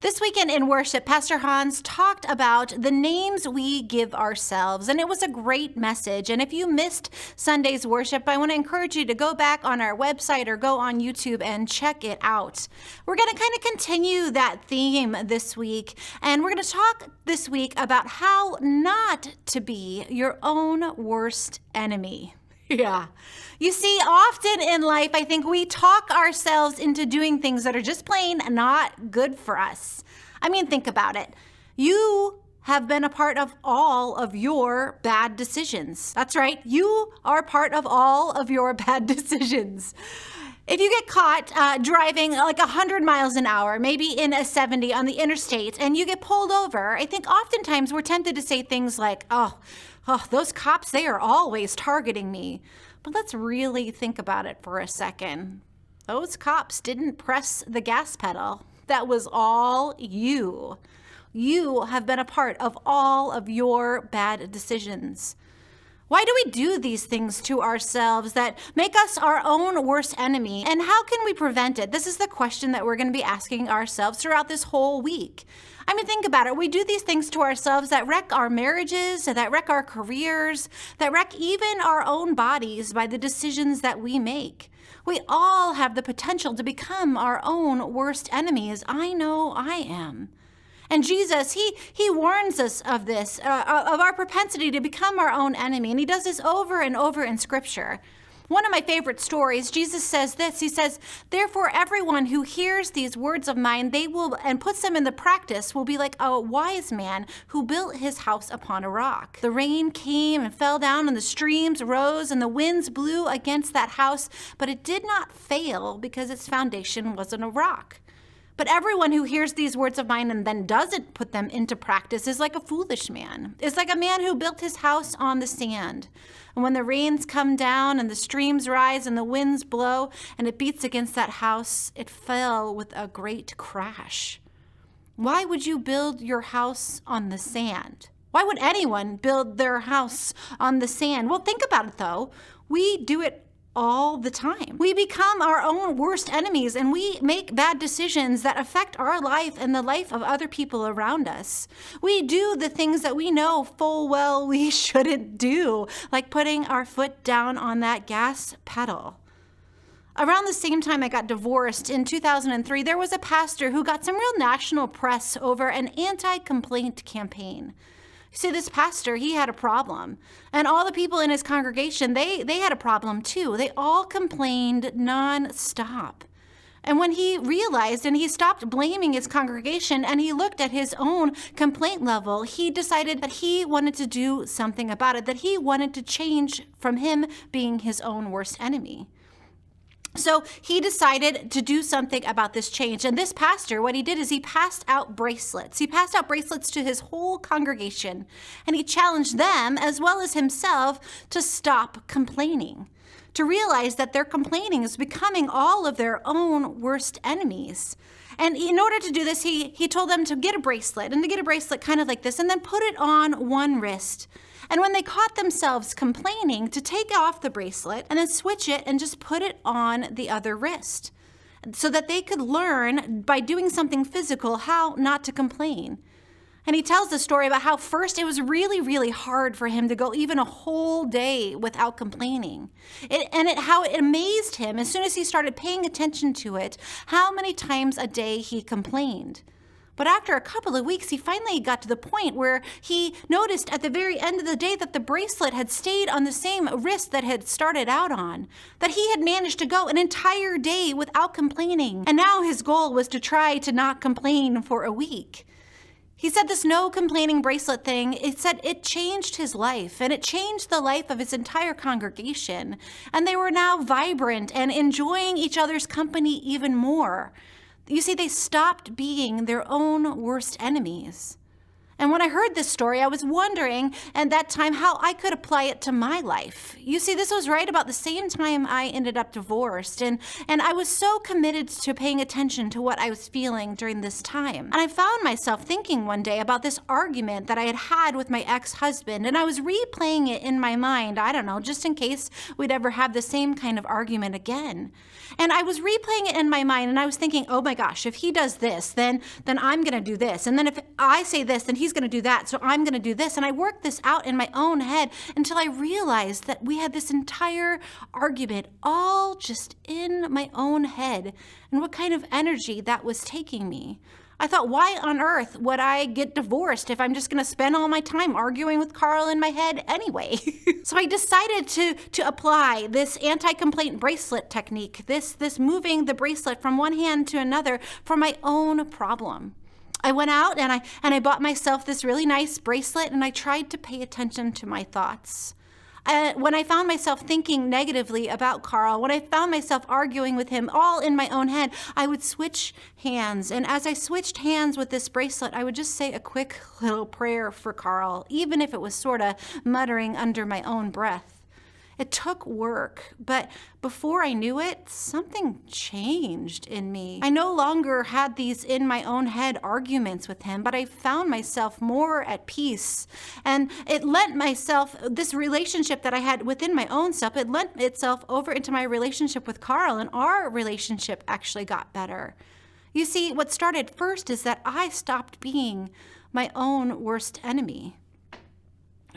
This weekend in worship, Pastor Hans talked about the names we give ourselves, and it was a great message. And if you missed Sunday's worship, I want to encourage you to go back on our website or go on YouTube and check it out. We're going to kind of continue that theme this week, and we're going to talk this week about how not to be your own worst enemy. Yeah. You see, often in life, I think we talk ourselves into doing things that are just plain not good for us. I mean, think about it. You have been a part of all of your bad decisions. That's right. You are part of all of your bad decisions. If you get caught driving like 100 miles an hour, maybe in a 70 on the interstate, and you get pulled over, I think oftentimes we're tempted to say things like, oh, those cops, they are always targeting me. But let's really think about it for a second. Those cops didn't press the gas pedal. That was all you. You have been a part of all of your bad decisions. Why do we do these things to ourselves that make us our own worst enemy? And how can we prevent it? This is the question that we're going to be asking ourselves throughout this whole week. I mean, think about it. We do these things to ourselves that wreck our marriages, that wreck our careers, that wreck even our own bodies by the decisions that we make. We all have the potential to become our own worst enemies. I know I am. And Jesus, he warns us of this, of our propensity to become our own enemy. And he does this over and over in Scripture. One of my favorite stories, Jesus says this. He says, therefore, everyone who hears these words of mine, and puts them into practice will be like a wise man who built his house upon a rock. The rain came and fell down, and the streams rose, and the winds blew against that house, but it did not fail because its foundation was on a rock. But everyone who hears these words of mine and then doesn't put them into practice is like a foolish man. It's like a man who built his house on the sand. And when the rains come down and the streams rise and the winds blow and it beats against that house, it fell with a great crash. Why would you build your house on the sand? Why would anyone build their house on the sand? Well, think about it though. We do it all the time. We become our own worst enemies, and we make bad decisions that affect our life and the life of other people around us. We do the things that we know full well we shouldn't do, like putting our foot down on that gas pedal. Around the same time I got divorced in 2003, there was a pastor who got some real national press over an anti-complaint campaign. See, this pastor, he had a problem. And all the people in his congregation, they had a problem too. They all complained nonstop. And when he realized and he stopped blaming his congregation and he looked at his own complaint level, he decided that he wanted to do something about it, that he wanted to change from him being his own worst enemy. So he decided to do something about this change. And this pastor, what he did is he passed out bracelets. He passed out bracelets to his whole congregation. And he challenged them, as well as himself, to stop complaining, to realize that their complaining is becoming all of their own worst enemies. And in order to do this, he told them to get a bracelet, and to get a bracelet kind of like this, and then put it on one wrist. And when they caught themselves complaining, to take off the bracelet and then switch it and just put it on the other wrist so that they could learn by doing something physical how not to complain. And he tells the story about how first it was really, really hard for him to go even a whole day without complaining. How it amazed him as soon as he started paying attention to it, how many times a day he complained. But after a couple of weeks, he finally got to the point where he noticed at the very end of the day that the bracelet had stayed on the same wrist that had started out on, that he had managed to go an entire day without complaining. And now his goal was to try to not complain for a week. He said this no complaining bracelet thing, it said it changed his life, and it changed the life of his entire congregation. And they were now vibrant and enjoying each other's company even more. You see, they stopped being their own worst enemies. And when I heard this story, I was wondering at that time how I could apply it to my life. You see, this was right about the same time I ended up divorced, and I was so committed to paying attention to what I was feeling during this time. And I found myself thinking one day about this argument that I had had with my ex-husband, and I was replaying it in my mind, I don't know, just in case we'd ever have the same kind of argument again. And I was replaying it in my mind, and I was thinking, oh my gosh, if he does this, then I'm going to do this. And then if I say this, then he's going to do that, so I'm going to do this. And I worked this out in my own head until I realized that we had this entire argument all just in my own head, and what kind of energy that was taking me. I thought, why on earth would I get divorced if I'm just going to spend all my time arguing with Carl in my head anyway? So I decided to apply this anti-complaint bracelet technique, this moving the bracelet from one hand to another for my own problem. I went out and I bought myself this really nice bracelet, and I tried to pay attention to my thoughts. When I found myself thinking negatively about Carl, when I found myself arguing with him all in my own head, I would switch hands. And as I switched hands with this bracelet, I would just say a quick little prayer for Carl, even if it was sort of muttering under my own breath. It took work, but before I knew it, something changed in me. I no longer had these in my own head arguments with him, but I found myself more at peace. And it lent myself, this relationship that I had within my own self, it lent itself over into my relationship with Carl, and our relationship actually got better. You see, what started first is that I stopped being my own worst enemy.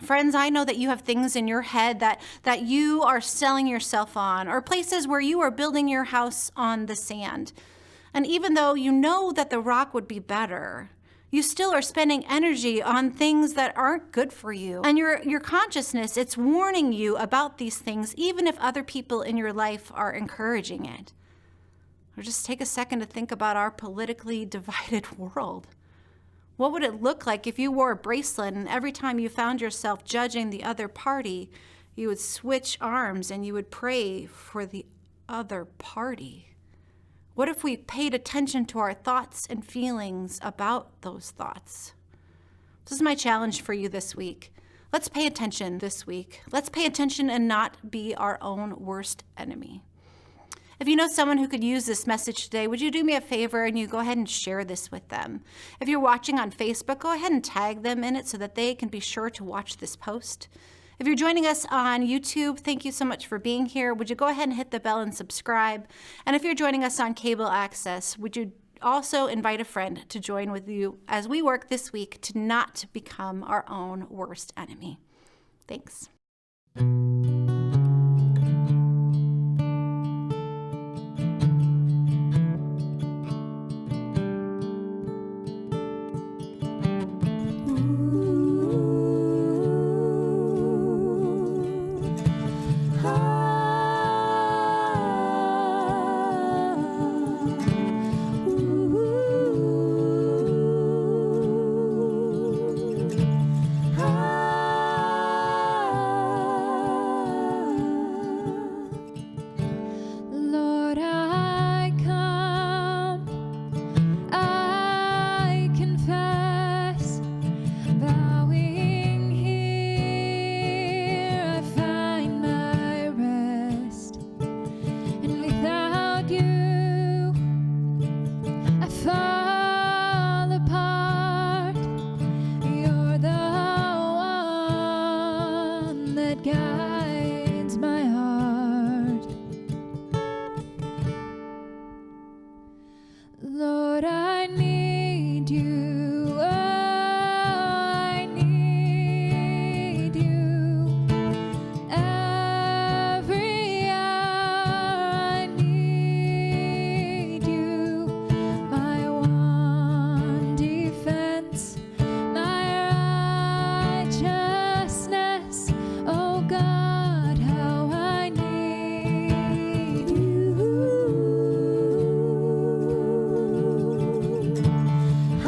Friends, I know that you have things in your head that you are selling yourself on, or places where you are building your house on the sand. And even though you know that the rock would be better, you still are spending energy on things that aren't good for you. And your consciousness, it's warning you about these things, even if other people in your life are encouraging it. Or just take a second to think about our politically divided world. What would it look like if you wore a bracelet and every time you found yourself judging the other party, you would switch arms and you would pray for the other party? What if we paid attention to our thoughts and feelings about those thoughts? This is my challenge for you this week. Let's pay attention this week. Let's pay attention and not be our own worst enemy. If you know someone who could use this message today, would you do me a favor and you go ahead and share this with them? If you're watching on Facebook, go ahead and tag them in it so that they can be sure to watch this post. If you're joining us on YouTube, thank you so much for being here. Would you go ahead and hit the bell and subscribe? And if you're joining us on cable access, would you also invite a friend to join with you as we work this week to not become our own worst enemy? Thanks.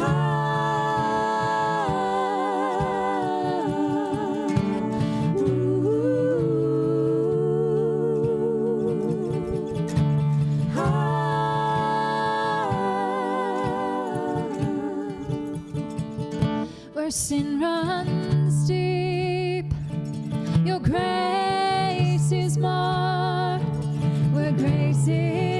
Ah sin runs deep. Your grace is more, where grace is